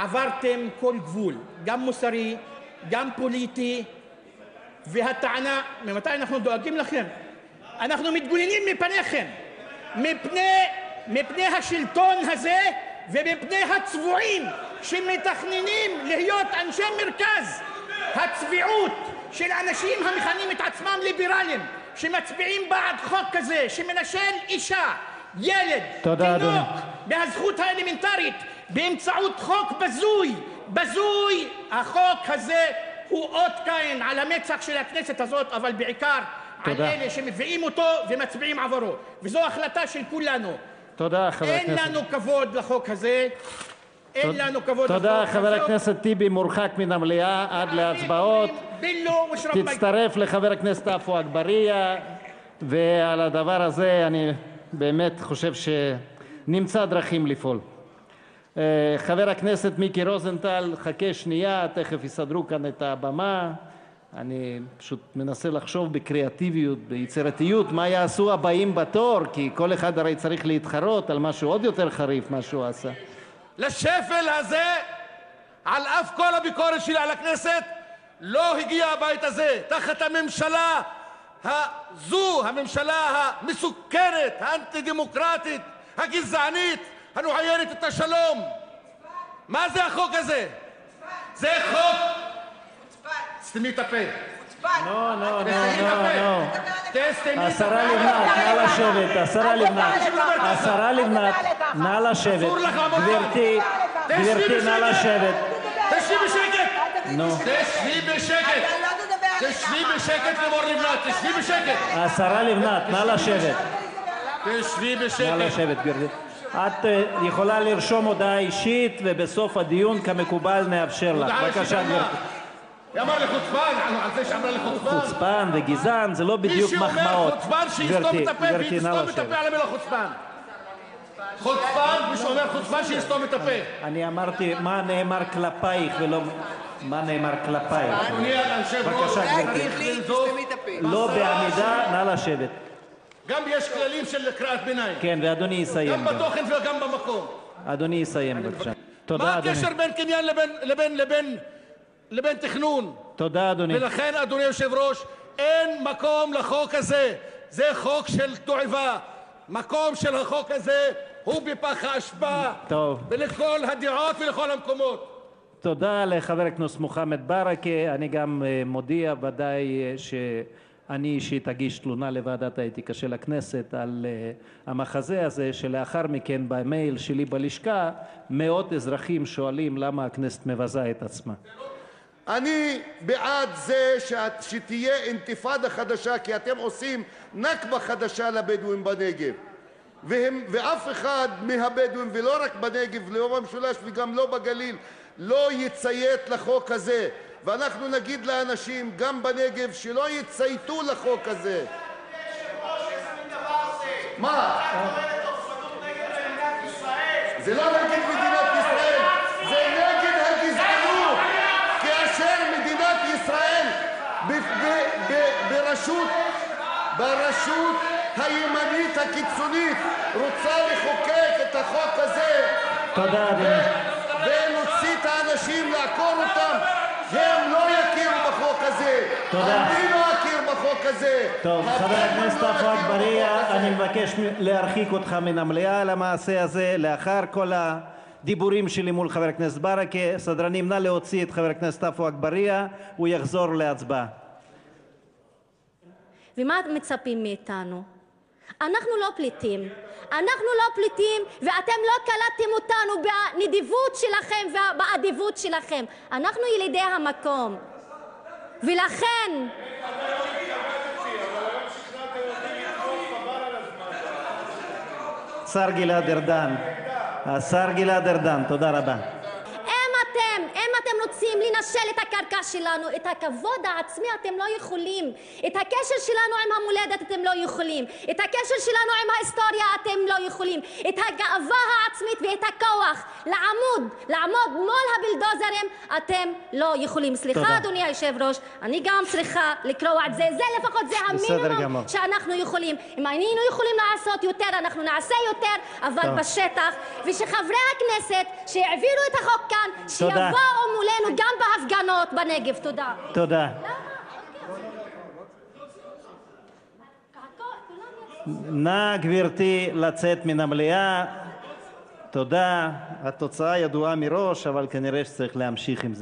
עברתם כל גבול, גם מוסרי, גם פוליטי, והטענה, ממתי אנחנו דואגים לכם? אנחנו מתגוננים מפניכם, מפני השלטון הזה ומפני הצבועים שמתכננים להיות אנשי מרכז. הצביעות של אנשים המכנים את עצמם ליברלים, שמצביעים בעד חוק כזה, שמנשל אישה, ילד, תינוק, בהזכות האלמנטרית, באמצעות חוק בזוי. החוק הזה הוא אות קין על המצח של הכנסת הזאת, אבל בעיקר על אלה שמביאים אותו ומצביעים עבורו. וזו החלטה של כולנו. תודה, חבר הכנסת. אין לנו כבוד לחוק הזה. אין לנו כבוד לחוק הזה. תודה, חבר הכנסת טיבי מורחק מן המליאה עד להצבעות. תצטרף לחבר הכנסת עפו אגבאריה, ועל הדבר הזה אני באמת חושב שנמצא דרכים לפעול. חבר הכנסת מיקי רוזנטל, חכה שנייה, תכף יסדרו כאן את הבמה. אני פשוט מנסה לחשוב בקריאטיביות, ביצירתיות, מה יעשו הבאים בתור, כי כל אחד הרי צריך להתחרות על משהו עוד יותר חריף, מה שהוא עשה. לשפל הזה, על אף כל הביקורת שלי על הכנסת, לא הגיע הבית הזה, תחת הממשלה הזו, הממשלה המסוכנת, האנטי-דמוקרטית, הגזענית, הנועיינת את השלום. מה זה החוק הזה? זה חוק... סתמי את הפה. לא. השרה לבנת, נא לשבת. השרה לבנת, נא לשבת. גברתי, נא לשבת. תשבי בשקט. תשבי בשקט, לימור לבנת, תשבי בשקט. השרה לבנת, נא לשבת. תשבי בשקט. נא לשבת, גברתי. את יכולה לרשום הודעה אישית, ובסוף הדיון כמקובל נאפשר לך. בבקשה, גברתי. היא אמר לי חוצפן, על זה שאמרה לי חוצפן. חוצפן וגזען זה לא בדיוק מחמאות. מי שאומר חוצפן שיסתום את הפה, ויסתום את הפה על המילה חוצפן. חוצפן, מי שאומר חוצפן שיסתום את הפה. אני אמרתי מה נאמר כלפייך ולא מה נאמר כלפייך. אדוני היושב-ראש, לא בעמידה, נא לשבת. גם יש כללים של קריאת ביניים. כן, ואדוני יסיים. גם בתוכן וגם במקום. אדוני יסיים, בבקשה. מה הקשר בין קניין לבין תכנון? תודה, אדוני. ולכן, אדוני היושב-ראש, אין מקום לחוק הזה. זה חוק של תועבה. מקום של החוק הזה הוא בפח האשפה. טוב. ולכל הדעות ולכל המקומות. תודה לחבר הכנסת מוחמד ברכה. אני גם מודיע ודאי שאני אישית אגיש תלונה לוועדת האתיקה של הכנסת על המחזה הזה, שלאחר מכן במייל שלי בלשכה מאות אזרחים שואלים למה הכנסת מבזה את עצמה. אני בעד זה שתהיה אינתיפאדה חדשה, כי אתם עושים נכבה חדשה לבדואים בנגב, ואף אחד מהבדואים, ולא רק בנגב, לא במשולש וגם לא בגליל, לא יציית לחוק הזה. ואנחנו נגיד לאנשים גם בנגב שלא יצייתו לחוק הזה. מה? זה לא נגד מדינת ישראל, זה נגד הגזענות. כאשר מדינת ישראל ברשות הימנית הקיצונית רוצה לחוקק את החוק הזה, תודה, אדוני. ונוציא את האנשים לעקור אותם, הם לא יכירו בחוק הזה. תודה. אני לא אכיר בחוק הזה. טוב, חבר הכנסת עפו אגבאריה, אני מבקש להרחיק אותך מן המליאה על המעשה הזה. לאחר כל הדיבורים שלי מול חבר הכנסת ברכה, סדרנים, נא להוציא את חבר הכנסת עפו אגבאריה, הוא יחזור להצבעה. ומה מצפים מאיתנו? אנחנו לא פליטים. ואתם לא קלטתם אותנו בנדיבות שלכם ובאדיבות שלכם. אנחנו ילידי המקום. ולכן... השר גלעד ארדן, תודה רבה. אם אתם רוצים לנשל את הקרקע שלנו? את הכבוד העצמי אתם לא יכולים. את הקשר שלנו עם המולדת אתם לא יכולים. את הקשר שלנו עם ההיסטוריה אתם לא יכולים. את הגאווה העצמית ואת הכוח לעמוד מול הבלדוזרים אתם לא יכולים. סליחה, אדוני היושב-ראש, אני גם צריכה לקרוא את זה. זה לפחות זה המינימום שאנחנו יכולים. אם היינו יכולים לעשות יותר, אנחנו נעשה יותר, אבל בשטח, ושחברי הכנסת שהעבירו את החוק כאן, שיבואו מולנו גם בהפגנות בנגב. תודה. תודה. נא גברתי לצאת מן המליאה. תודה. התוצאה ידועה מראש, אבל כנראה שצריך להמשיך עם זה.